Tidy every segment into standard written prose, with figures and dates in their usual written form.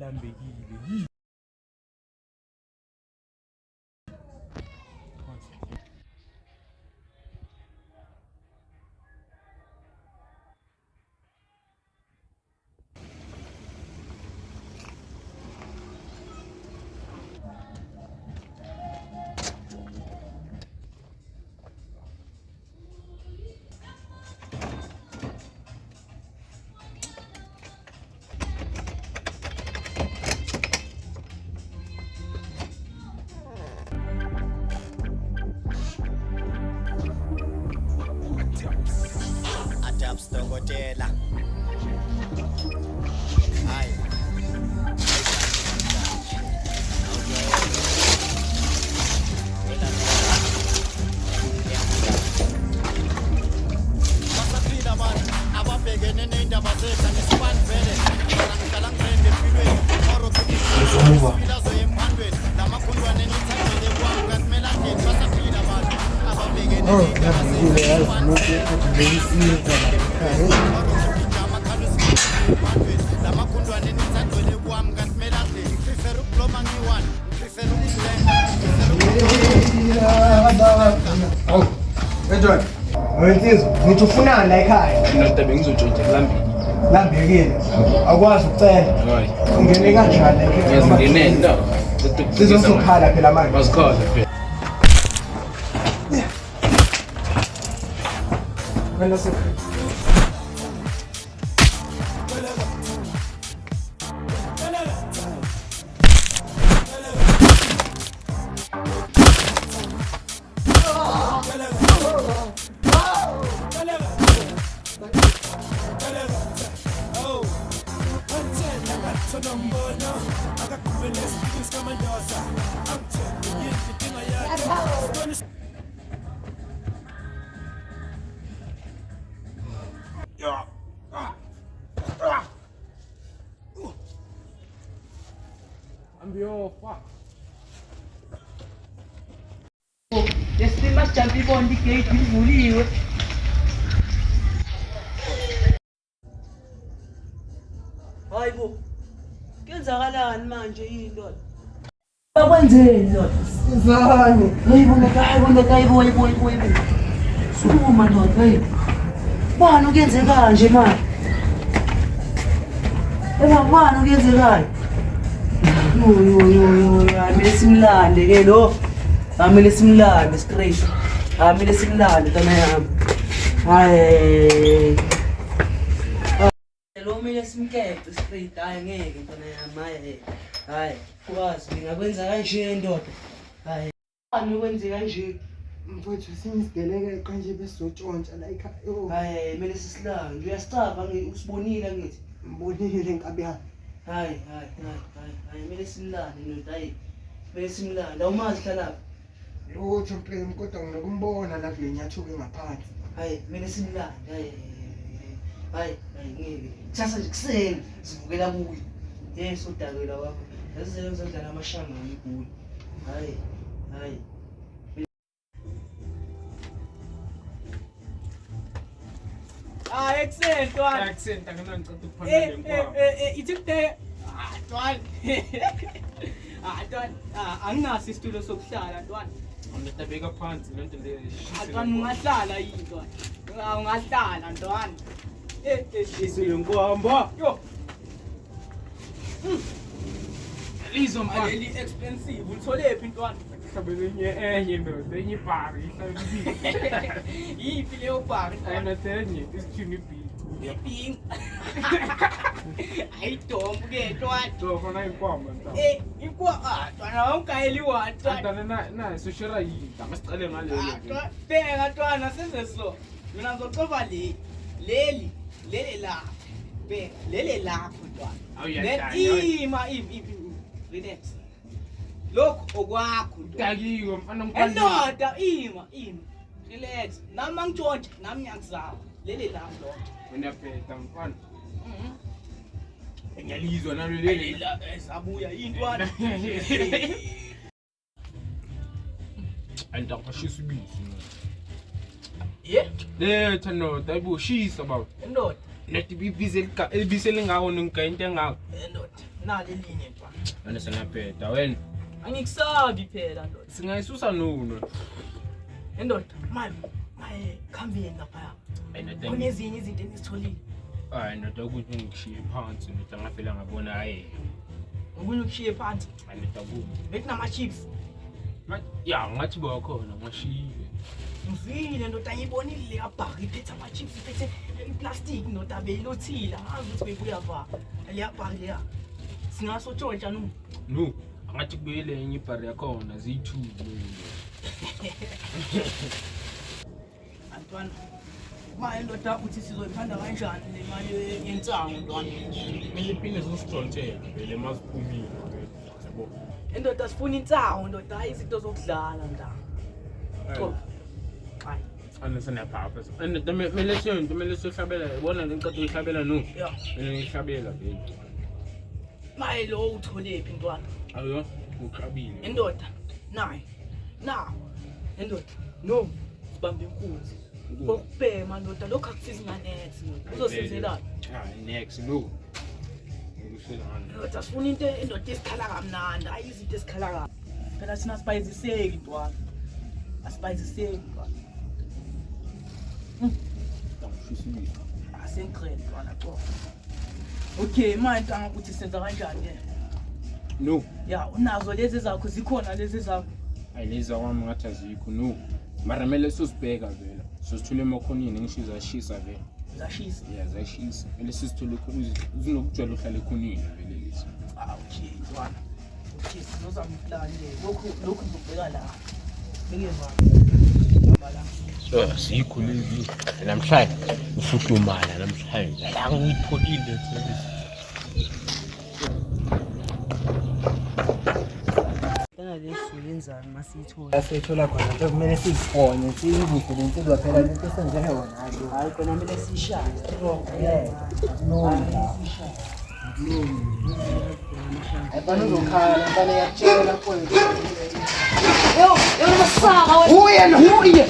lambekile. Dokotela. Hayi. Basaphila abantu ababhekene neindaba zethu ngesibani vele. Ngihlala ngiphende empilweni. Oro kuphila zoyemphambweni. Lamakhulwane nithathele kwami kasimela ndeni basaphila abantu ababhekene neindaba zethu. Lamakundwane nithandwele kwami kasimela ndeni prefer ukubloma ngiwani prefer ukusilenga awu Edward wensizwa ngithi ufunani la ekhaya Mina bengizotshontsha lambekile akwazi ukucela hayi ungene kanjani la ekhaya ngiyazingene la sizokhala phela manje basikhala phela wena se Lesima sijampa ibona igate livuliwe. Hayibo. Kenzakalani manje into? Bakwenzeni ndoda? Sizani Hayibo. Sukuma ndoda hey. Bani ukenze kanje manje? Bani ukenze kanje? Yo, amele simlande ke lo. Amele simlande straight. Amele simlande tana yami. Hayi. Lo mele simkephe straight hayi ngeke tana yami hayi. Kwazi ngakwenza kanje ndoda. Hayi. Bani ukwenze kanje? mfowethu sinigeleke kanje besizotshontsha la ekhaya Hayi mele sisilande. Uyasicaba usibonile ngithi. mbonile inkabi yakhe Hayi, mele simlande ndoda hayi. Mele simlande. Awumazi hlala. lutho mpela kodwa nginokumbona la kule nyathuke ngaphansi Hayi, mele simlande. Hayi, ngeke. Kusasa nje kuseni sivukela kuye. Yes, udakela wakho. Yazisebenza ngidlala amashanga ngigula. Hayi. Excellent one. accent akanangicela ukuphana lenkwama Ithi kude Ntwana. Ntwana, anginaso isitulo sokuhlala Ntwana. ngitabeka phansi lento le Ntwana ungahlala yini Ntwana? Ungahlala Ntwana. shise nkwamba Yo, lizo manje aleli expensive uthole phi Ntwana? hlabelenye enye ndoda enye bari ihlabile Yipi leyo bar Ntwana? ayona tenye isithini bi Iping. Ayidombu ke Ntwana. so khona inkwama nta Ntwana awungayeliwa Ntwana. antana na soshera yinta masicale ngalelo Bheka Ntwana senze so. Mina ngizocofa leli lapha. Bheka leli lapha Ntwana. Awuyadala, Ima relax. Lokho okwakho Ntwana. dakiwe mfana mkhulu Endoda ima. Relax. Nami angitshontshe nami ngiyakuzama. Leli lapha Ntwana. uyaphetha mfana ngiyalizwa nalo leli La esabuya intwana. antakwashisa ubisi Yeah. letha ndoda ayibushisa baba Endoda. nethi ibisi elingako ningayinto engako nali elinye ntwana. Wena sengapheda wena. Angikusabi phela ndoda. Singayisusa nuno. Ndoda, manje khambeni lapha. Kunezinye izinto enizitholile. Hayi ndoda ukuthi ngishiye phansi ndoda ngafela ngabona hayi. Ubunye ukushiye phansi. Ndoda kubi. Bekunama chips. Ya ngathi bakhona ngashiye. Ngivile ndoda ngibonile le abhaka iphethe ama chips iphethe iplastic ndoda beyilothile. Angazi ukuthi bebuya va. Le abhaka leya. Singasotshontsha no. No, ngathi kubuyele enye ibhari yakhona ziyi2 Antwana. Manje ndoda uthi sizoyiphanda kanjani le mali yentsango ntwana? Kumele iphinde zisithontela vele masiphumile yabo. Ndoda sifuna intsango ndoda hayi izinto zokudlala ndaba. Hayi. Anisana phapha. Mele siyohlabela yabona le ncado uyihlabela no. Yeah. Mele ngihlabela vele. Maye lo utholephi ntwana? Ayo, ukhabile. Indoda nayi. Now. Indoda no sibambe inkunzi. Kokubhema ndoda lokho akusizi nganext uzosizelana. Next no. Ukuselana. Ndoda sifuna into indoda esikhala kamnandi hayi izinto esikhala kabi. Phela sina sipayiziseki ntwana. Asipayiziseki ntwana. Asenkredi ntwana qofa. Okay, manje ntanga ukuthi senza kanjani ke? No. Ya, unazo lezi zakho zikhona lezi zakho. Ayileza kwami ngathi azikho no. Mara mele sosibheka vela. Sosithule emakhonini ngishiza shisa vela. Zashisa. Yeah, zashisa. Mele sisithole zinokujwala uhlale ekhonini vele lezi. Okay, ntwana. Okay, sizozama plan le. Lokhu ngibheka la. Ngiyeva. So, sikho lezi. Namhlanje ufudumala namhlanje. La ngiyitholile Lesiyenzani masiyithola Asithola khona nto kumele sizifone siyibuhle lento izophela lento esenzele yona hayi khona kumele sishaye strong Abana uzokhala abana yakutshela konke yo masaka wena uye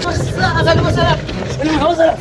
masaka lo masaka wena hawazala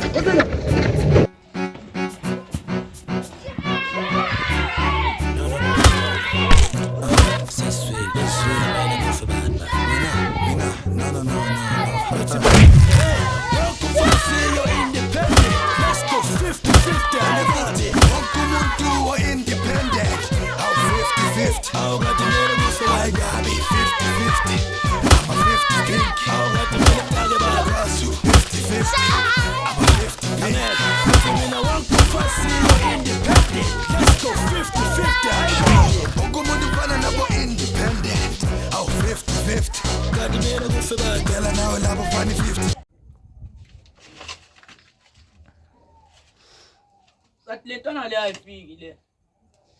But le ntwana le ayifiki le.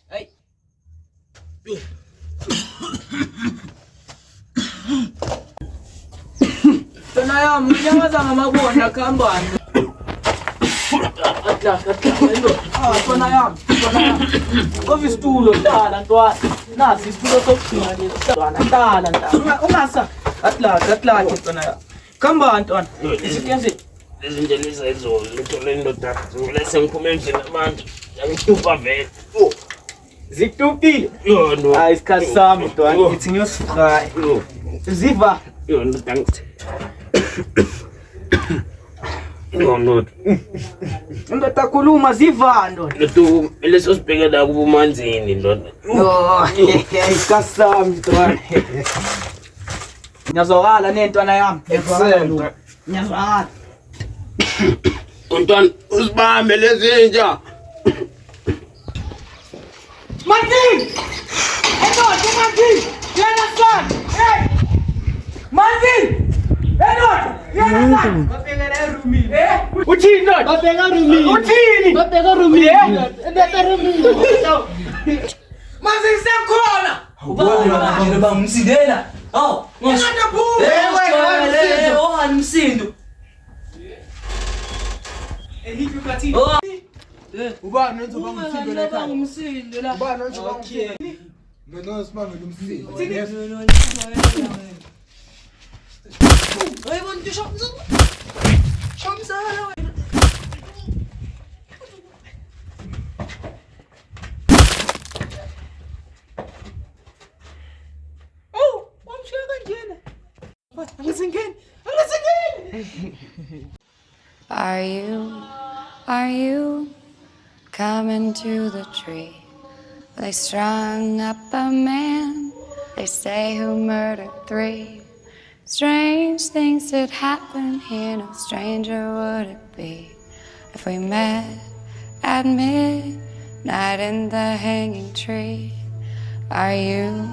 Hayi. Ntwana yami unyamaza ngamabona khambani. Ntwana yami. Qofa isitulo hlala ntwana. Nasi isitulo sokugcina lesi ntwana hlala. Ungasa atla ntwana yami. Khambani ntwana. Isitenze Izinto lezo ngithole indoda ngilese ngiphume endlini abantu yangitupa vele. zitupile. Yo no. Hayi isikhathi sami ntwana ithi ngiyosifry. Ziva. Yo no thanks. No. Ndoda khuluma ziva ndoda. Leto leso sibhekela kubumanzini ndoda. Yo, isikhathi sami ntwana. Ngiyazwakala nentwana yami. Excellent. Ngiyazwakala. Untwana usibambe lezinja. Martin! Edward, Martin! You understand? Hey! Martin! Edward! You understand? Babeka room. Eh? Uthini Lord? Babeka room. Uthini? Babeka room. Babeka room. Martin sekhona. ubaba baba umsindela aw Ngiyaphuza. oh umsindo Ehiphi kathi? Ubani nonzo bangumsindo la ekhaya? umsindo la Ubani nonzo bangumsindo? Ngono sibangela umsindo. Hey, want to shop some? Angasingeni. Angasingeni. Are you coming to the tree? They strung up a man, they say, who murdered 3. Strange things did happen here, no stranger would it be if we met at midnight in the hanging tree. Are you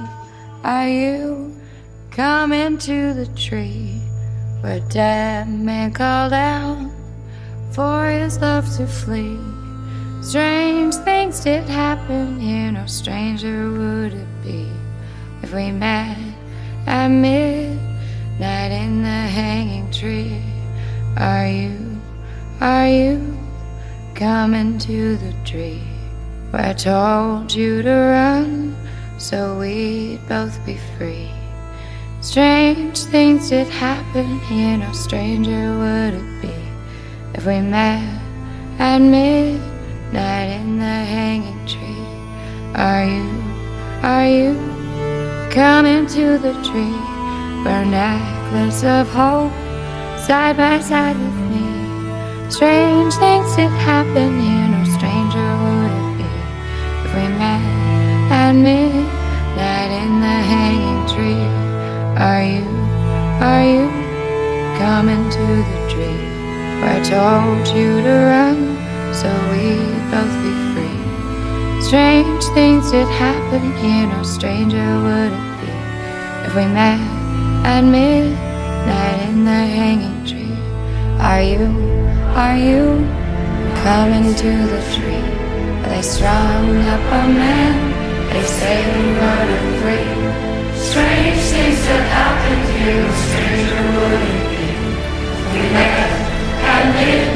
coming to the tree where a dead man called out for his love to flee? Strange things did happen here, no stranger would it be if we met at midnight in the hanging tree. Are you coming to the tree where I told you to run so we'd both be free? Strange things did happen here, no stranger would it be if we met at midnight in the hanging tree. Are you coming to the tree where a necklace of hope side by side with me? Strange things did happen here, no stranger would it be if we met at midnight in the hanging tree. Are you coming to the tree where I told you to run so we'd both be free? Strange things did happen here, no stranger would it be if we met at midnight in the hanging tree. Are you coming to the tree where they strung up a man, they say he murdered 3? Strange things that happened here, no stranger would it be if we met at midnight